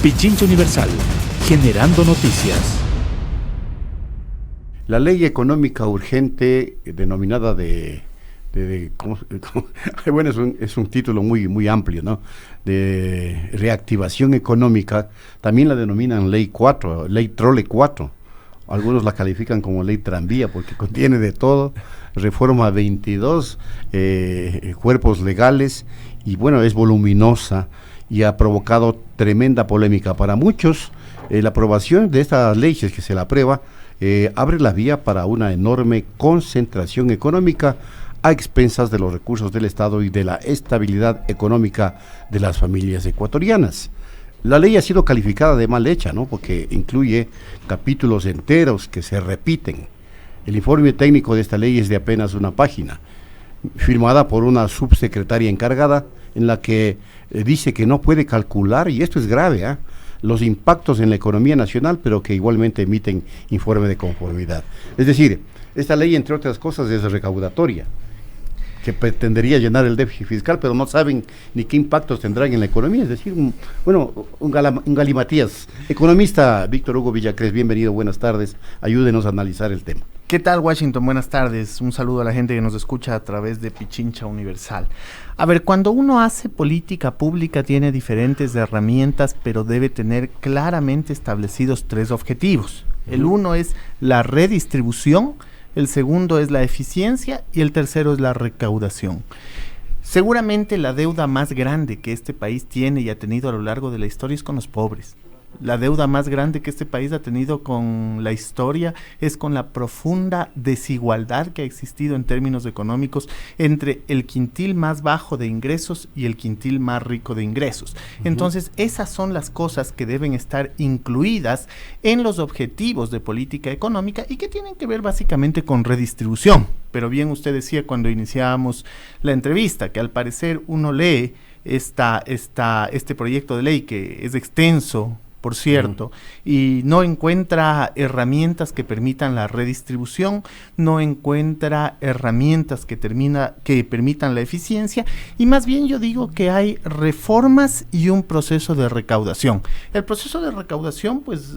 Pichincha Universal, generando noticias. La ley económica urgente, denominada bueno, es un título muy amplio, ¿no? De reactivación económica, también la denominan ley 4, ley Trole 4. Algunos la califican como ley tranvía porque contiene de todo, reforma 22 cuerpos legales y bueno, es voluminosa y ha provocado tremenda polémica para muchos. La aprobación de estas leyes que se la aprueba abre la vía para una enorme concentración económica a expensas de los recursos del Estado y de la estabilidad económica de las familias ecuatorianas. La ley ha sido calificada de mal hecha, ¿no? Porque incluye capítulos enteros que se repiten. El informe técnico de esta ley es de apenas una página, firmada por una subsecretaria encargada, en la que dice que no puede calcular, y esto es grave, los impactos en la economía nacional, pero que igualmente emiten informe de conformidad. Es decir, esta ley, entre otras cosas, es recaudatoria, que pretendería llenar el déficit fiscal, pero no saben ni qué impactos tendrán en la economía. Es decir, un galimatías. Economista Víctor Hugo Villacrés, bienvenido, buenas tardes, ayúdenos a analizar el tema. ¿Qué tal, Washington? Buenas tardes, un saludo a la gente que nos escucha a través de Pichincha Universal. A ver, cuando uno hace política pública tiene diferentes herramientas, pero debe tener claramente establecidos 3 objetivos. El uno es la redistribución, el segundo es la eficiencia y el tercero es la recaudación. Seguramente la deuda más grande que este país tiene y ha tenido a lo largo de la historia es con los pobres. La deuda más grande que este país ha tenido con la historia es con la profunda desigualdad que ha existido en términos económicos entre el quintil más bajo de ingresos y el quintil más rico de ingresos. Entonces, esas son las cosas que deben estar incluidas en los objetivos de política económica y que tienen que ver básicamente con redistribución. Pero bien usted decía cuando iniciábamos la entrevista que al parecer uno lee este proyecto de ley que es extenso, por cierto, y no encuentra herramientas que permitan la redistribución, no encuentra herramientas que permitan la eficiencia, y más bien yo digo que hay reformas y un proceso de recaudación. El proceso de recaudación, pues,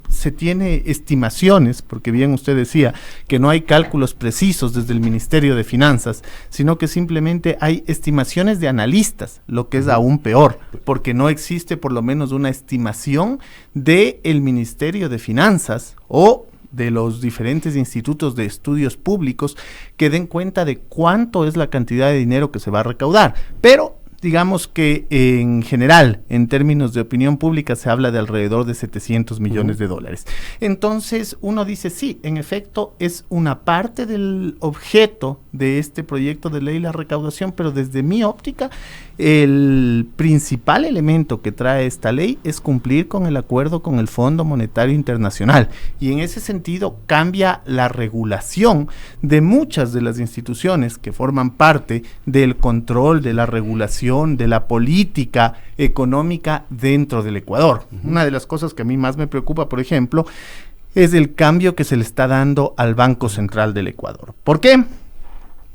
se tiene estimaciones, porque bien usted decía que no hay cálculos precisos desde el Ministerio de Finanzas, sino que simplemente hay estimaciones de analistas, lo que es aún peor, porque no existe por lo menos una estimación del Ministerio de Finanzas o de los diferentes institutos de estudios públicos que den cuenta de cuánto es la cantidad de dinero que se va a recaudar, pero digamos que en general, en términos de opinión pública, se habla de alrededor de 700 millones de dólares. Entonces, uno dice, sí, en efecto, es una parte del objeto de este proyecto de ley la recaudación, pero desde mi óptica, el principal elemento que trae esta ley es cumplir con el acuerdo con el Fondo Monetario Internacional, y en ese sentido cambia la regulación de muchas de las instituciones que forman parte del control, de la regulación, de la política económica dentro del Ecuador. Una de las cosas que a mí más me preocupa, por ejemplo, es el cambio que se le está dando al Banco Central del Ecuador. ¿Por qué?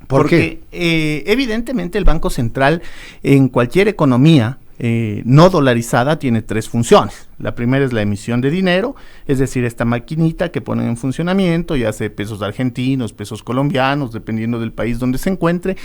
Porque evidentemente el Banco Central en cualquier economía no dolarizada tiene 3 funciones. La primera es la emisión de dinero, es decir, esta maquinita que ponen en funcionamiento, ya sea pesos argentinos, pesos colombianos, dependiendo del país donde se encuentre.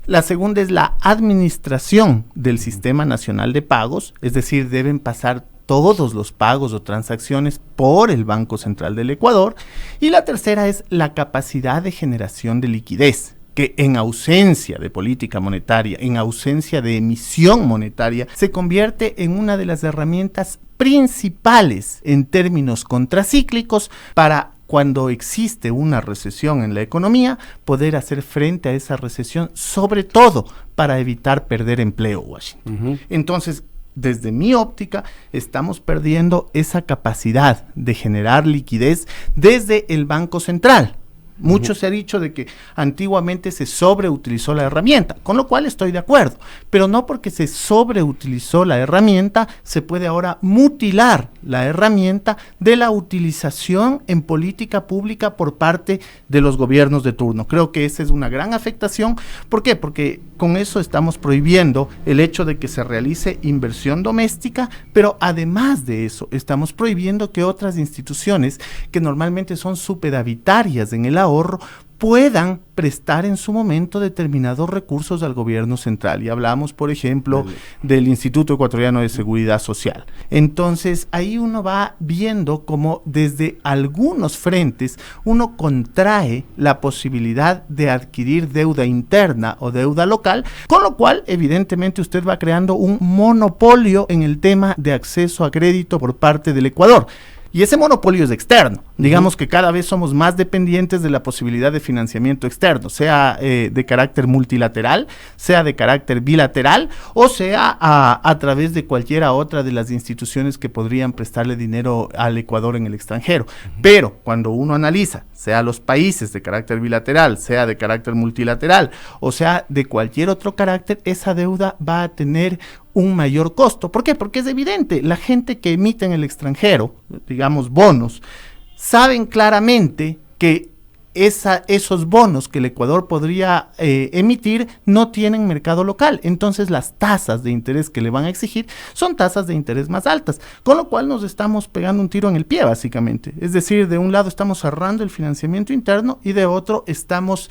La segunda es la administración del Sistema Nacional de Pagos, es decir, deben pasar todos los pagos o transacciones por el Banco Central del Ecuador. Y la tercera es la capacidad de generación de liquidez, que en ausencia de política monetaria, en ausencia de emisión monetaria, se convierte en una de las herramientas principales en términos contracíclicos para, cuando existe una recesión en la economía, poder hacer frente a esa recesión, sobre todo para evitar perder empleo, Washington. Entonces, desde mi óptica, estamos perdiendo esa capacidad de generar liquidez desde el Banco Central. Mucho se ha dicho de que antiguamente se sobreutilizó la herramienta, con lo cual estoy de acuerdo, pero no porque se sobreutilizó la herramienta, se puede ahora mutilar la herramienta de la utilización en política pública por parte de los gobiernos de turno. Creo que esa es una gran afectación. ¿Por qué? Porque con eso estamos prohibiendo el hecho de que se realice inversión doméstica, pero además de eso, estamos prohibiendo que otras instituciones que normalmente son superavitarias en el ahorro puedan prestar en su momento determinados recursos al gobierno central. Y hablamos, por ejemplo, del Instituto Ecuatoriano de Seguridad Social. Entonces, ahí uno va viendo cómo desde algunos frentes uno contrae la posibilidad de adquirir deuda interna o deuda local, con lo cual, evidentemente, usted va creando un monopolio en el tema de acceso a crédito por parte del Ecuador. Y ese monopolio es externo. Digamos que cada vez somos más dependientes de la posibilidad de financiamiento externo, sea de carácter multilateral, sea de carácter bilateral, o sea a través de cualquiera otra de las instituciones que podrían prestarle dinero al Ecuador en el extranjero. Pero cuando uno analiza, sea los países de carácter bilateral, sea de carácter multilateral, o sea de cualquier otro carácter, esa deuda va a tener un mayor costo. ¿Por qué? Porque es evidente, la gente que emite en el extranjero, digamos bonos, saben claramente que esos bonos que el Ecuador podría emitir no tienen mercado local, entonces las tasas de interés que le van a exigir son tasas de interés más altas, con lo cual nos estamos pegando un tiro en el pie básicamente. Es decir, de un lado estamos cerrando el financiamiento interno y de otro estamos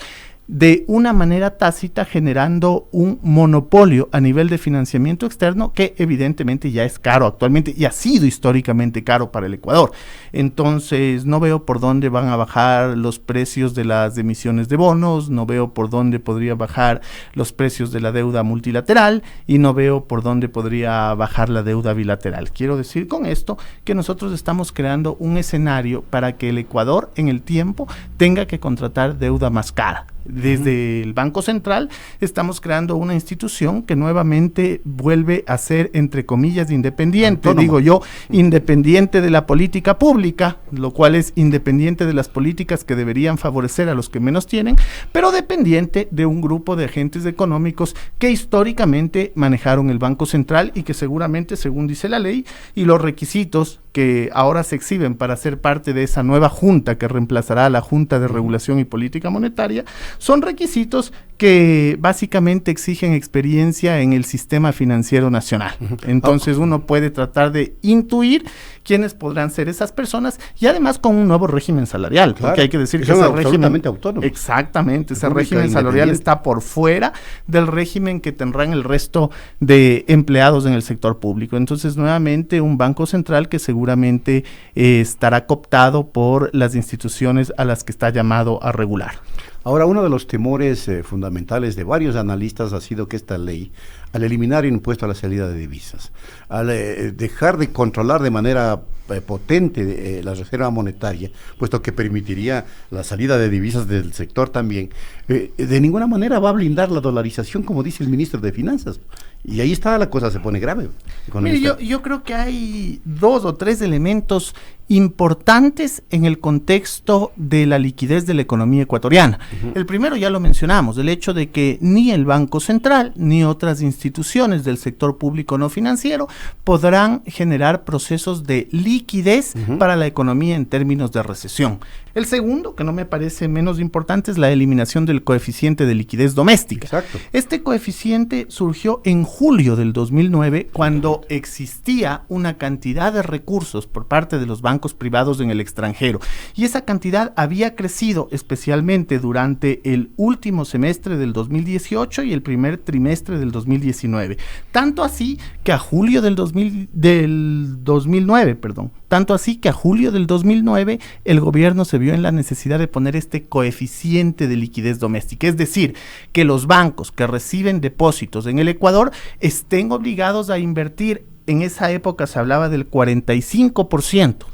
de una manera tácita generando un monopolio a nivel de financiamiento externo que evidentemente ya es caro actualmente y ha sido históricamente caro para el Ecuador. Entonces no veo por dónde van a bajar los precios de las emisiones de bonos, no veo por dónde podría bajar los precios de la deuda multilateral y no veo por dónde podría bajar la deuda bilateral. Quiero decir con esto que nosotros estamos creando un escenario para que el Ecuador en el tiempo tenga que contratar deuda más cara. Desde el Banco Central estamos creando una institución que nuevamente vuelve a ser, entre comillas, independiente. Autónomo. Digo yo, independiente de la política pública, lo cual es independiente de las políticas que deberían favorecer a los que menos tienen, pero dependiente de un grupo de agentes económicos que históricamente manejaron el Banco Central y que seguramente, según dice la ley, y los requisitos que ahora se exhiben para ser parte de esa nueva junta que reemplazará a la Junta de Regulación y Política Monetaria, son requisitos que básicamente exigen experiencia en el sistema financiero nacional. Entonces uno puede tratar de intuir quiénes podrán ser esas personas y además con un nuevo régimen salarial, claro, porque hay que decir que ese régimen autónomo. Exactamente, ese régimen salarial está por fuera del régimen que tendrán el resto de empleados en el sector público. Entonces nuevamente un Banco Central que seguramente estará cooptado por las instituciones a las que está llamado a regular. Ahora, uno de los temores fundamentales de varios analistas ha sido que esta ley, al eliminar el impuesto a la salida de divisas, al dejar de controlar de manera potente la reserva monetaria, puesto que permitiría la salida de divisas del sector también, de ninguna manera va a blindar la dolarización, como dice el ministro de Finanzas. Y ahí está, la cosa se pone grave. Mire, yo creo que hay 2 o 3 elementos importantes en el contexto de la liquidez de la economía ecuatoriana. El primero ya lo mencionamos, el hecho de que ni el Banco Central ni otras instituciones del sector público no financiero podrán generar procesos de liquidez para la economía en términos de recesión. El segundo, que no me parece menos importante, es la eliminación del coeficiente de liquidez doméstica. Exacto. Este coeficiente surgió en julio del 2009, cuando existía una cantidad de recursos por parte de los bancos privados en el extranjero. Y esa cantidad había crecido especialmente durante el último semestre del 2018 y el primer trimestre del 2019. Tanto así que a julio del 2009, el gobierno se vio en la necesidad de poner este coeficiente de liquidez doméstica, es decir, que los bancos que reciben depósitos en el Ecuador estén obligados a invertir, en esa época se hablaba del 45%,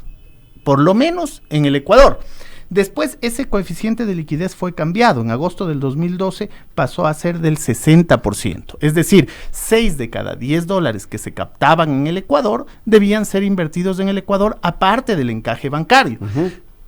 por lo menos en el Ecuador. Después ese coeficiente de liquidez fue cambiado. En agosto del 2012 pasó a ser del 60%. Es decir, 6 de cada 10 dólares que se captaban en el Ecuador debían ser invertidos en el Ecuador, aparte del encaje bancario.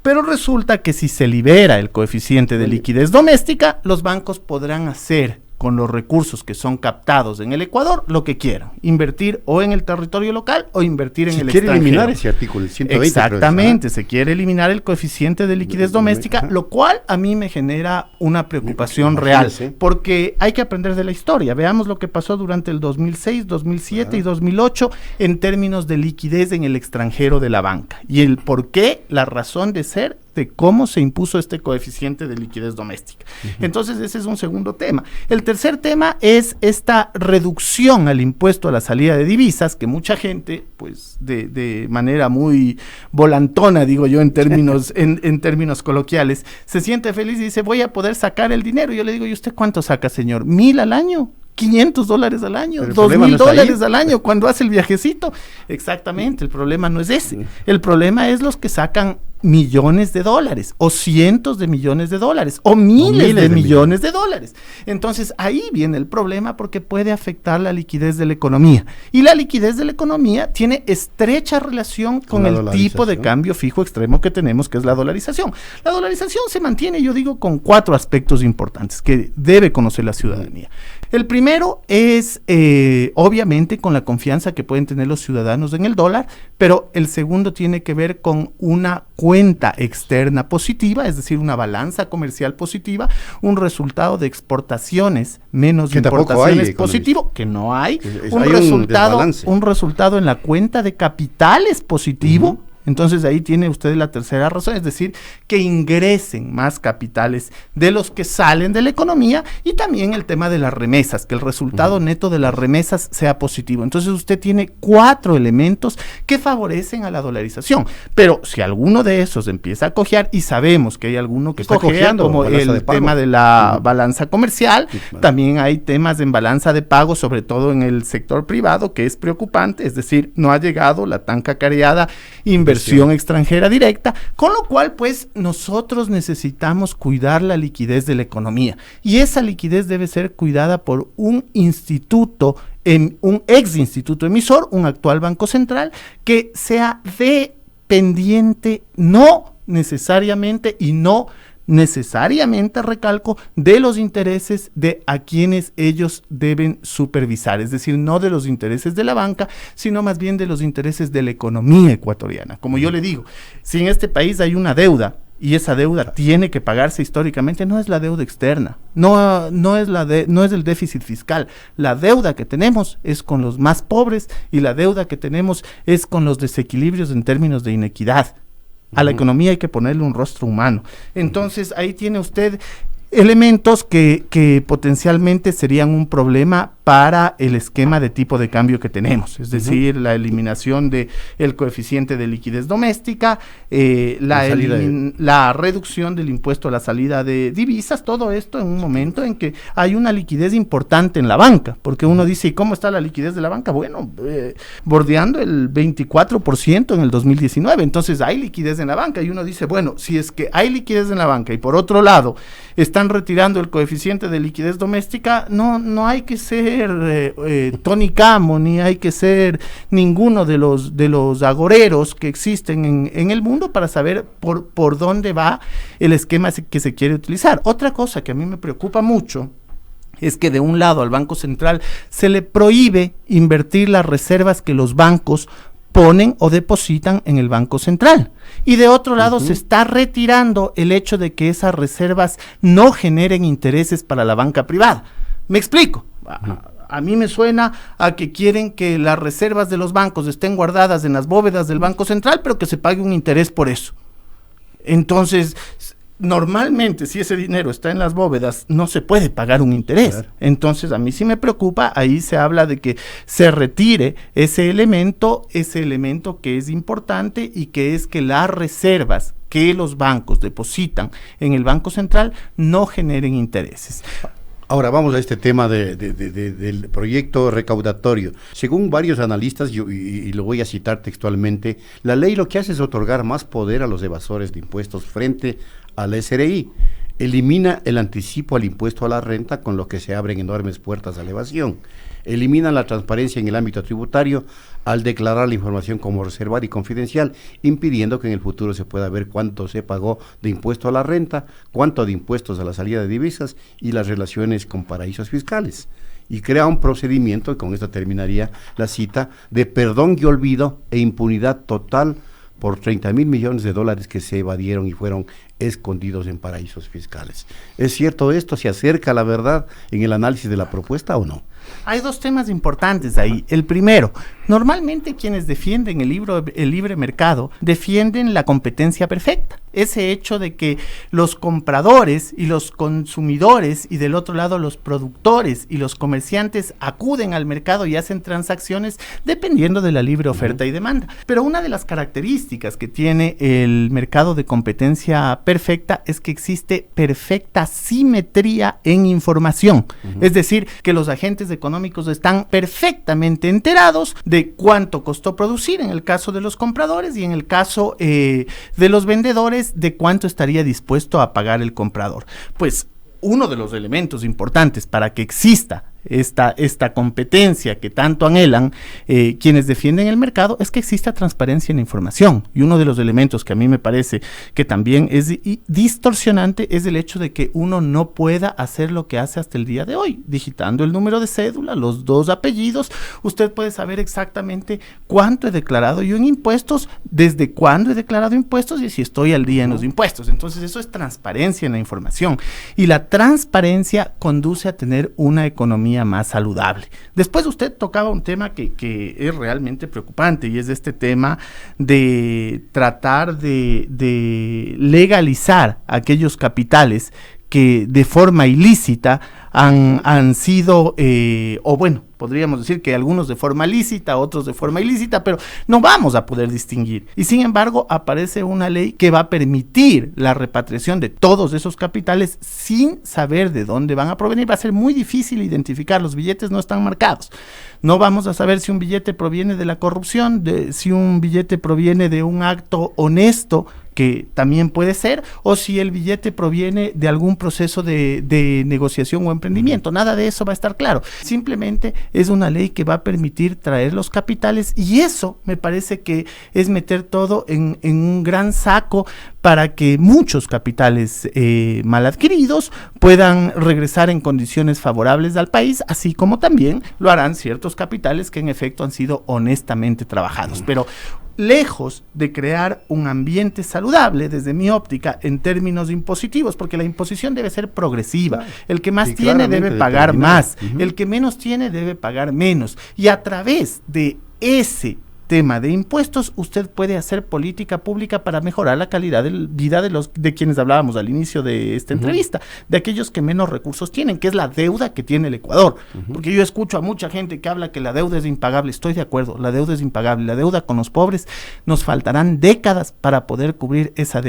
Pero resulta que si se libera el coeficiente de liquidez doméstica, los bancos podrán hacer con los recursos que son captados en el Ecuador lo que quieran, invertir o en el territorio local o invertir en el extranjero. Se quiere eliminar ese artículo, el 120. Exactamente, se quiere eliminar el coeficiente de liquidez doméstica, lo cual a mí me genera una preocupación real, porque hay que aprender de la historia. Veamos lo que pasó durante el 2006, 2007 y 2008 en términos de liquidez en el extranjero de la banca y el por qué, la razón de ser de cómo se impuso este coeficiente de liquidez doméstica. Entonces ese es un segundo tema. El tercer tema es esta reducción al impuesto a la salida de divisas, que mucha gente, pues de manera muy volantona, digo yo en términos, en términos coloquiales, se siente feliz y dice, voy a poder sacar el dinero. Yo le digo, ¿y usted cuánto saca, señor? ¿1,000 al año? $500 al año, $2,000 al año cuando hace el viajecito. Exactamente, el problema no es ese. El problema es los que sacan millones de dólares o cientos de millones de dólares o miles de millones de dólares. Entonces ahí viene el problema, porque puede afectar la liquidez de la economía, y la liquidez de la economía tiene estrecha relación con el tipo de cambio fijo extremo que tenemos, que es la dolarización. La dolarización se mantiene, yo digo, con 4 aspectos importantes que debe conocer la ciudadanía. El primero es obviamente con la confianza que pueden tener los ciudadanos en el dólar, pero el segundo tiene que ver con una cuenta externa positiva, es decir, una balanza comercial positiva, un resultado de exportaciones menos importaciones positivo, que no hay, un resultado en la cuenta de capitales positivo. Entonces ahí tiene usted la tercera razón, es decir, que ingresen más capitales de los que salen de la economía, y también el tema de las remesas, que el resultado neto de las remesas sea positivo. Entonces usted tiene 4 elementos que favorecen a la dolarización, pero si alguno de esos empieza a cojear, y sabemos que hay alguno que cojea, como el tema de la balanza comercial, también hay temas en balanza de pago, sobre todo en el sector privado, que es preocupante, es decir, no ha llegado la tan cacareada inversión extranjera directa, con lo cual pues nosotros necesitamos cuidar la liquidez de la economía, y esa liquidez debe ser cuidada por un instituto, un ex instituto emisor, un actual Banco Central, que sea dependiente, no necesariamente recalco, de los intereses de a quienes ellos deben supervisar, es decir, no de los intereses de la banca, sino más bien de los intereses de la economía ecuatoriana. Como yo le digo, si en este país hay una deuda, y esa deuda tiene que pagarse históricamente, no es la deuda externa, no es el déficit fiscal. La deuda que tenemos es con los más pobres, y la deuda que tenemos es con los desequilibrios en términos de inequidad. A la economía hay que ponerle un rostro humano. Entonces ahí tiene usted elementos que potencialmente serían un problema para el esquema de tipo de cambio que tenemos, es decir, la eliminación de el coeficiente de liquidez doméstica, la reducción del impuesto a la salida de divisas, todo esto en un momento en que hay una liquidez importante en la banca, porque uno dice, ¿y cómo está la liquidez de la banca? Bueno, bordeando el 24% en el 2019, entonces hay liquidez en la banca, y uno dice, bueno, si es que hay liquidez en la banca, y por otro lado están retirando el coeficiente de liquidez doméstica, no hay que ser Tony Camo, ni hay que ser ninguno de los agoreros que existen en el mundo para saber por dónde va el esquema que se quiere utilizar. Otra cosa que a mí me preocupa mucho es que de un lado al Banco Central se le prohíbe invertir las reservas que los bancos ponen o depositan en el Banco Central, y de otro lado se está retirando el hecho de que esas reservas no generen intereses para la banca privada. Me explico. A mí me suena a que quieren que las reservas de los bancos estén guardadas en las bóvedas del Banco Central, pero que se pague un interés por eso. Entonces, normalmente, si ese dinero está en las bóvedas, no se puede pagar un interés. Claro. Entonces, a mí sí me preocupa, ahí se habla de que se retire ese elemento que es importante, y que es que las reservas que los bancos depositan en el Banco Central no generen intereses. Ahora vamos a este tema del proyecto recaudatorio. Según varios analistas, y lo voy a citar textualmente, la ley lo que hace es otorgar más poder a los evasores de impuestos frente al SRI. Elimina el anticipo al impuesto a la renta, con lo que se abren enormes puertas a la evasión. eliminan la transparencia en el ámbito tributario al declarar la información como reservada y confidencial, impidiendo que en el futuro se pueda ver cuánto se pagó de impuesto a la renta, cuánto de impuestos a la salida de divisas y las relaciones con paraísos fiscales. Y crea un procedimiento, y con esto terminaría la cita, de perdón y olvido e impunidad total por 30,000 millones de dólares que se evadieron y fueron escondidos en paraísos fiscales. ¿Es cierto esto? ¿Se acerca a la verdad en el análisis de la propuesta o no? Hay dos temas importantes ahí. El primero, normalmente quienes defienden el libre mercado defienden la competencia perfecta. Ese hecho de que los compradores y los consumidores y del otro lado los productores y los comerciantes acuden al mercado y hacen transacciones dependiendo de la libre oferta y demanda. Pero una de las características que tiene el mercado de competencia perfecta es que existe perfecta simetría en información. Es decir, que los agentes económicos están perfectamente enterados de cuánto costó producir en el caso de los compradores y en el caso de los vendedores de cuánto estaría dispuesto a pagar el comprador. Pues uno de los elementos importantes para que exista esta competencia que tanto anhelan quienes defienden el mercado es que exista transparencia en la información, y uno de los elementos que a mí me parece que también es distorsionante es el hecho de que uno no pueda hacer lo que hace hasta el día de hoy, digitando el número de cédula, los 2 apellidos, usted puede saber exactamente cuánto he declarado yo en impuestos, desde cuándo he declarado impuestos y si estoy al día en los impuestos. Entonces eso es transparencia en la información, y la transparencia conduce a tener una economía más saludable. Después usted tocaba un tema que es realmente preocupante, y es este tema de tratar de legalizar aquellos capitales que de forma ilícita han sido, o bueno, podríamos decir que algunos de forma lícita, otros de forma ilícita, pero no vamos a poder distinguir. Y sin embargo, aparece una ley que va a permitir la repatriación de todos esos capitales sin saber de dónde van a provenir. Va a ser muy difícil identificar, los billetes no están marcados. No vamos a saber si un billete proviene de la corrupción, si un billete proviene de un acto honesto, que también puede ser, o si el billete proviene de algún proceso de negociación o emprendimiento. Nada de eso va a estar claro. Simplemente es una ley que va a permitir traer los capitales, y eso me parece que es meter todo en un gran saco para que muchos capitales mal adquiridos puedan regresar en condiciones favorables al país, así como también lo harán ciertos capitales que en efecto han sido honestamente trabajados. Pero lejos de crear un ambiente saludable, desde mi óptica, en términos impositivos, porque la imposición debe ser progresiva. El que más tiene debe pagar más, el que menos tiene debe pagar menos, y a través de ese tema de impuestos, usted puede hacer política pública para mejorar la calidad de vida de quienes hablábamos al inicio de esta entrevista, de aquellos que menos recursos tienen, que es la deuda que tiene el Ecuador. Porque yo escucho a mucha gente que habla que la deuda es impagable. Estoy de acuerdo, la deuda es impagable. La deuda con los pobres, nos faltarán décadas para poder cubrir esa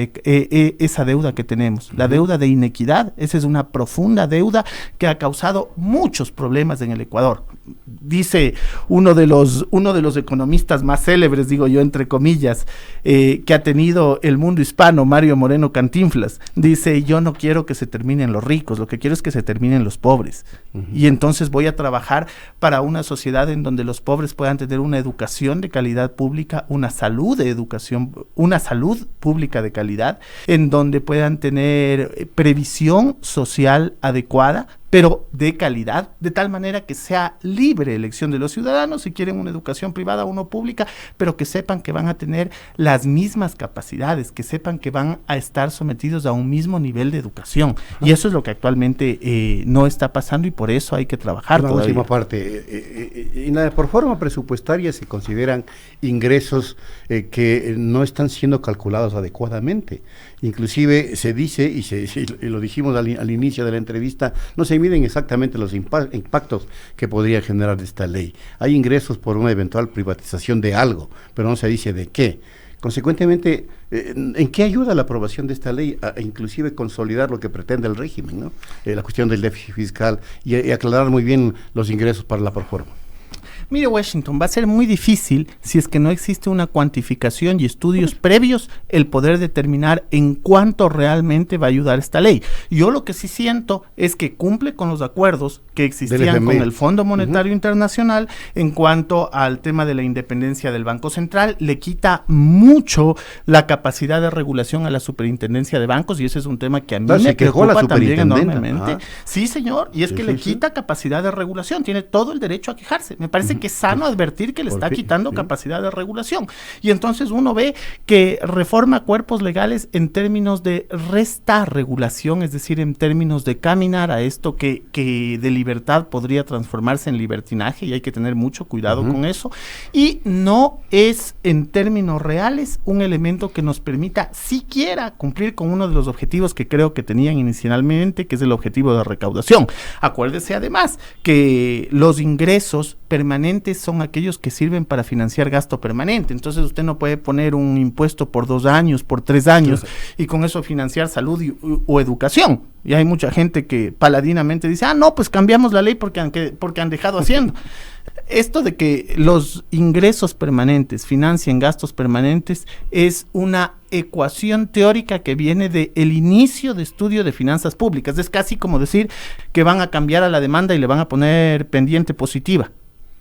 deuda que tenemos. La deuda de inequidad, esa es una profunda deuda que ha causado muchos problemas en el Ecuador. Dice uno de los economistas más célebres, digo yo entre comillas, que ha tenido el mundo hispano, Mario Moreno Cantinflas, dice: yo no quiero que se terminen los ricos, lo que quiero es que se terminen los pobres. Y entonces voy a trabajar para una sociedad en donde los pobres puedan tener una educación de calidad pública, una salud pública de calidad, en donde puedan tener previsión social adecuada, pero de calidad, de tal manera que sea libre elección de los ciudadanos si quieren una educación privada o no pública, pero que sepan que van a tener las mismas capacidades, que sepan que van a estar sometidos a un mismo nivel de educación. Y eso es lo que actualmente no está pasando, y por eso hay que trabajar todavía. Última parte, por forma presupuestaria se consideran ingresos que no están siendo calculados adecuadamente. Inclusive se dice, y lo dijimos al inicio de la entrevista, no se miden exactamente los impactos que podría generar esta ley. Hay ingresos por una eventual privatización de algo, pero no se dice de qué. Consecuentemente, ¿en qué ayuda la aprobación de esta ley a inclusive consolidar lo que pretende el régimen, ¿no? La cuestión del déficit fiscal y aclarar muy bien los ingresos para la proforma? Mire, Washington, va a ser muy difícil, si es que no existe una cuantificación y estudios previos, el poder determinar en cuánto realmente va a ayudar esta ley. Yo lo que sí siento es que cumple con los acuerdos que existían con el Fondo Monetario Internacional en cuanto al tema de la independencia del Banco Central. Le quita mucho la capacidad de regulación a la superintendencia de bancos, y ese es un tema que a mí me preocupa también enormemente. Sí, señor, y es que le quita capacidad de regulación, tiene todo el derecho a quejarse. Me parece que es sano advertir que le está quitando capacidad de regulación. Y entonces uno ve que reforma cuerpos legales en términos de restar regulación, es decir, en términos de caminar a esto que de libertad podría transformarse en libertinaje, y hay que tener mucho cuidado con eso. Y no es en términos reales un elemento que nos permita siquiera cumplir con uno de los objetivos que creo que tenían inicialmente, que es el objetivo de recaudación. Acuérdese además que los ingresos permanentes son aquellos que sirven para financiar gasto permanente. Entonces usted no puede poner un impuesto por 2 años, por 3 años, y con eso financiar salud o educación. Y hay mucha gente que paladinamente dice, no, pues cambiamos la ley porque han dejado haciendo. Esto de que los ingresos permanentes financien gastos permanentes es una ecuación teórica que viene del inicio de estudio de finanzas públicas. Es casi como decir que van a cambiar a la demanda y le van a poner pendiente positiva.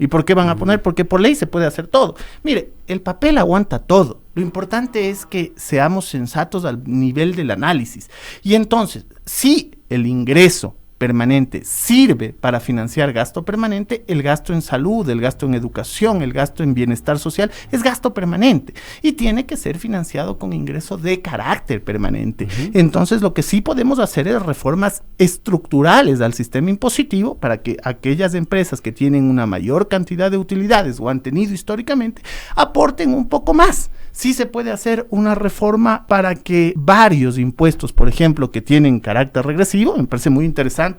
¿Y por qué van a poner? Porque por ley se puede hacer todo. Mire, el papel aguanta todo. Lo importante es que seamos sensatos al nivel del análisis. Y entonces, si el ingreso permanente sirve para financiar gasto permanente, el gasto en salud, el gasto en educación, el gasto en bienestar social es gasto permanente y tiene que ser financiado con ingreso de carácter permanente. Entonces lo que sí podemos hacer es reformas estructurales al sistema impositivo para que aquellas empresas que tienen una mayor cantidad de utilidades o han tenido históricamente aporten un poco más. Sí se puede hacer una reforma para que varios impuestos, por ejemplo, que tienen carácter regresivo, me parece muy interesante,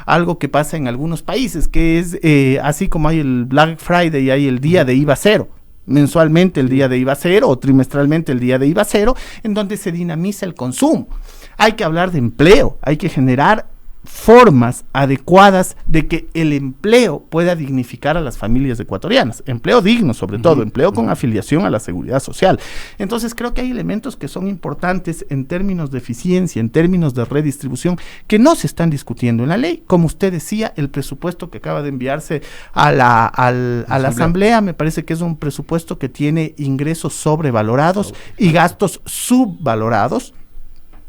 algo que pasa en algunos países, que es así como hay el Black Friday y hay el día de IVA cero, mensualmente el día de IVA cero o trimestralmente el día de IVA cero, en donde se dinamiza el consumo. Hay que hablar de empleo, hay que generar formas adecuadas de que el empleo pueda dignificar a las familias ecuatorianas, empleo digno sobre todo, empleo con afiliación a la seguridad social. Entonces creo que hay elementos que son importantes en términos de eficiencia, en términos de redistribución, que no se están discutiendo en la ley. Como usted decía, el presupuesto que acaba de enviarse a la Asamblea me parece que es un presupuesto que tiene ingresos sobrevalorados y gastos subvalorados.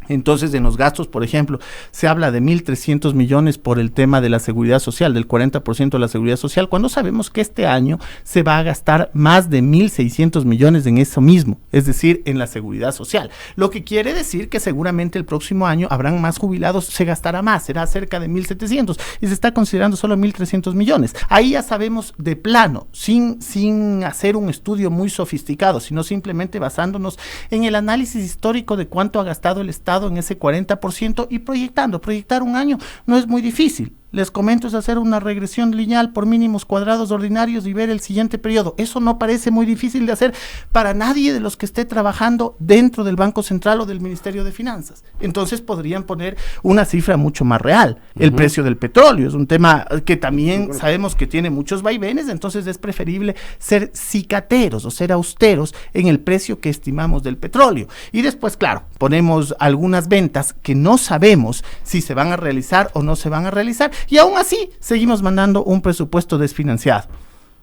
Entonces, en los gastos, por ejemplo, se habla de 1.300 millones por el tema de la seguridad social, del 40% de la seguridad social, cuando sabemos que este año se va a gastar más de 1.600 millones en eso mismo, es decir, en la seguridad social. Lo que quiere decir que seguramente el próximo año habrán más jubilados, se gastará más, será cerca de 1.700 y se está considerando solo 1.300 millones. Ahí ya sabemos de plano, sin hacer un estudio muy sofisticado, sino simplemente basándonos en el análisis histórico de cuánto ha gastado el Estado en ese 40% y proyectar un año no es muy difícil. Les comento, es hacer una regresión lineal por mínimos cuadrados ordinarios y ver el siguiente periodo. Eso no parece muy difícil de hacer para nadie de los que esté trabajando dentro del Banco Central o del Ministerio de Finanzas. Entonces podrían poner una cifra mucho más real. El precio del petróleo es un tema que también sabemos que tiene muchos vaivenes, entonces es preferible ser cicateros o ser austeros en el precio que estimamos del petróleo. Y después, claro, ponemos algunas ventas que no sabemos si se van a realizar o no se van a realizar. Y aún así, seguimos mandando un presupuesto desfinanciado.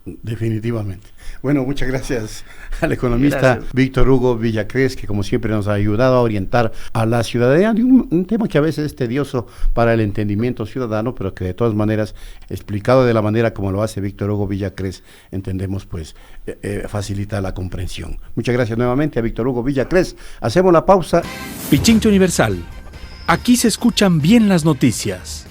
Definitivamente. Bueno, muchas gracias al economista Víctor Hugo Villacrés, que como siempre nos ha ayudado a orientar a la ciudadanía de un tema que a veces es tedioso para el entendimiento ciudadano, pero que de todas maneras, explicado de la manera como lo hace Víctor Hugo Villacrés, entendemos pues facilita la comprensión. Muchas gracias nuevamente a Víctor Hugo Villacrés. Hacemos la pausa. Pichincha Universal. Aquí se escuchan bien las noticias.